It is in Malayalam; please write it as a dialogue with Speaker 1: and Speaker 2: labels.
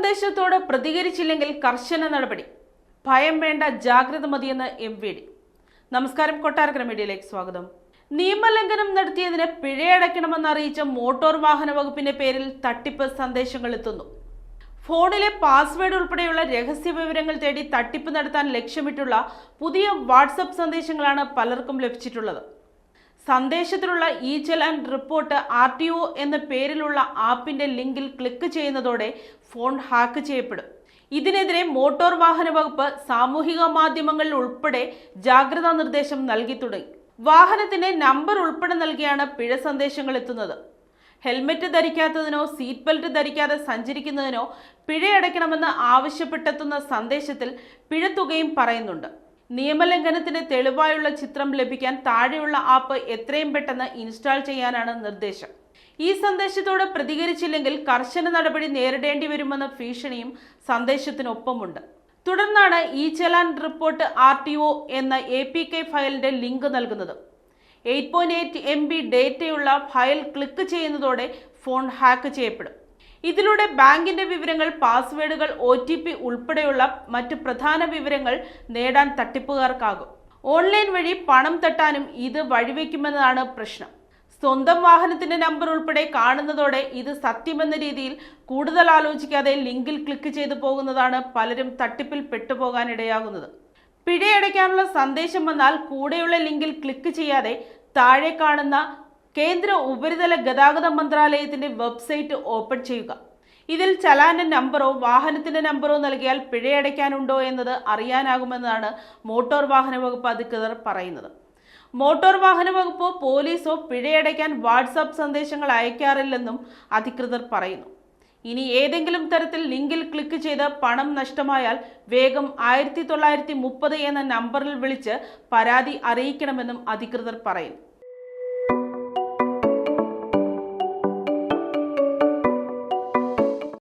Speaker 1: സന്ദേശത്തോട് പ്രതികരിച്ചില്ലെങ്കിൽ കർശന നടപടി. ഭയം വേണ്ട, ജാഗ്രത മതിയെന്ന് MVD. നമസ്കാരം, കൊട്ടാരക്കര മീഡിയയിലേക്ക് സ്വാഗതം. നിയമലംഘനം നടത്തിയതിന് പിഴയടയ്ക്കണമെന്ന് അറിയിച്ച മോട്ടോർ വാഹന വകുപ്പിന്റെ പേരിൽ തട്ടിപ്പ് സന്ദേശങ്ങൾ എത്തുന്നു. ഫോണിലെ പാസ്വേഡ് ഉൾപ്പെടെയുള്ള രഹസ്യ വിവരങ്ങൾ തേടി തട്ടിപ്പ് നടത്താൻ ലക്ഷ്യമിട്ടുള്ള പുതിയ വാട്സപ്പ് സന്ദേശങ്ങളാണ് പലർക്കും ലഭിച്ചിട്ടുള്ളത്. സന്ദേശത്തിലുള്ള ഇ-ചലാൻ റിപ്പോർട്ട് RTO എന്ന പേരിലുള്ള ആപ്പിന്റെ ലിങ്കിൽ ക്ലിക്ക് ചെയ്യുന്നതോടെ ഫോൺ ഹാക്ക് ചെയ്യപ്പെടും. ഇതിനെതിരെ മോട്ടോർ വാഹന വകുപ്പ് സാമൂഹിക മാധ്യമങ്ങളിൽ ഉൾപ്പെടെ ജാഗ്രതാ നിർദ്ദേശം നൽകി തുടങ്ങി. വാഹനത്തിന്റെ നമ്പർ ഉൾപ്പെടെ നൽകിയാണ് പിഴ സന്ദേശങ്ങൾ എത്തുന്നത്. ഹെൽമെറ്റ് ധരിക്കാത്തതിനോ സീറ്റ് ബെൽറ്റ് ധരിക്കാതെ സഞ്ചരിക്കുന്നതിനോ പിഴയടയ്ക്കണമെന്ന് ആവശ്യപ്പെട്ടെത്തുന്ന സന്ദേശത്തിൽ പിഴത്തുകയും പറയുന്നുണ്ട്. നിയമലംഘനത്തിന് തെളിവായുള്ള ചിത്രം ലഭിക്കാൻ താഴെയുള്ള ആപ്പ് എത്രയും പെട്ടെന്ന് ഇൻസ്റ്റാൾ ചെയ്യാനാണ് നിർദ്ദേശം. ഈ സന്ദേശത്തോട് പ്രതികരിച്ചില്ലെങ്കിൽ കർശന നടപടി നേരിടേണ്ടി വരുമെന്ന ഭീഷണിയും സന്ദേശത്തിനൊപ്പമുണ്ട്. തുടർന്നാണ് ഇ-ചലാൻ റിപ്പോർട്ട് RTO എന്ന APK ഫയലിന്റെ ലിങ്ക് നൽകുന്നത്. 8.8 MB ഡേറ്റയുള്ള ഫയൽ ക്ലിക്ക് ചെയ്യുന്നതോടെ ഫോൺ ഹാക്ക് ചെയ്യപ്പെടും. ഇതിലൂടെ ബാങ്കിന്റെ വിവരങ്ങൾ, പാസ്വേഡുകൾ, OTP ഉൾപ്പെടെയുള്ള മറ്റ് പ്രധാന വിവരങ്ങൾ നേടാൻ തട്ടിപ്പുകാർക്കാകും. ഓൺലൈൻ വഴി പണം തട്ടാനും ഇത് വഴിവെക്കുമെന്നതാണ് പ്രശ്നം. സ്വന്തം വാഹനത്തിന്റെ നമ്പർ ഉൾപ്പെടെ കാണുന്നതോടെ ഇത് സത്യമെന്ന രീതിയിൽ കൂടുതൽ ആലോചിക്കാതെ ലിങ്കിൽ ക്ലിക്ക് ചെയ്തു പോകുന്നതാണ് പലരും തട്ടിപ്പിൽ പെട്ടുപോകാൻ ഇടയാകുന്നത്. പിഴയടയ്ക്കാനുള്ള സന്ദേശം വന്നാൽ കൂടെയുള്ള ലിങ്കിൽ ക്ലിക്ക് ചെയ്യാതെ താഴെ കാണുന്ന കേന്ദ്ര ഉപരിതല ഗതാഗത മന്ത്രാലയത്തിന്റെ വെബ്സൈറ്റ് ഓപ്പൺ ചെയ്യുക. ഇതിൽ ചലാന്റെ നമ്പറോ വാഹനത്തിന്റെ നമ്പറോ നൽകിയാൽ പിഴയടയ്ക്കാനുണ്ടോ എന്നത് അറിയാനാകുമെന്നാണ് മോട്ടോർ വാഹന വകുപ്പ് അധികൃതർ പറയുന്നത്. മോട്ടോർ വാഹന വകുപ്പോ പോലീസോ പിഴയടയ്ക്കാൻ വാട്സാപ്പ് സന്ദേശങ്ങൾ അയക്കാറില്ലെന്നും അധികൃതർ പറയുന്നു. ഇനി ഏതെങ്കിലും തരത്തിൽ ലിങ്കിൽ ക്ലിക്ക് ചെയ്ത് പണം നഷ്ടമായാൽ വേഗം 1930 എന്ന നമ്പറിൽ വിളിച്ച് പരാതി അറിയിക്കണമെന്നും അധികൃതർ പറയുന്നു.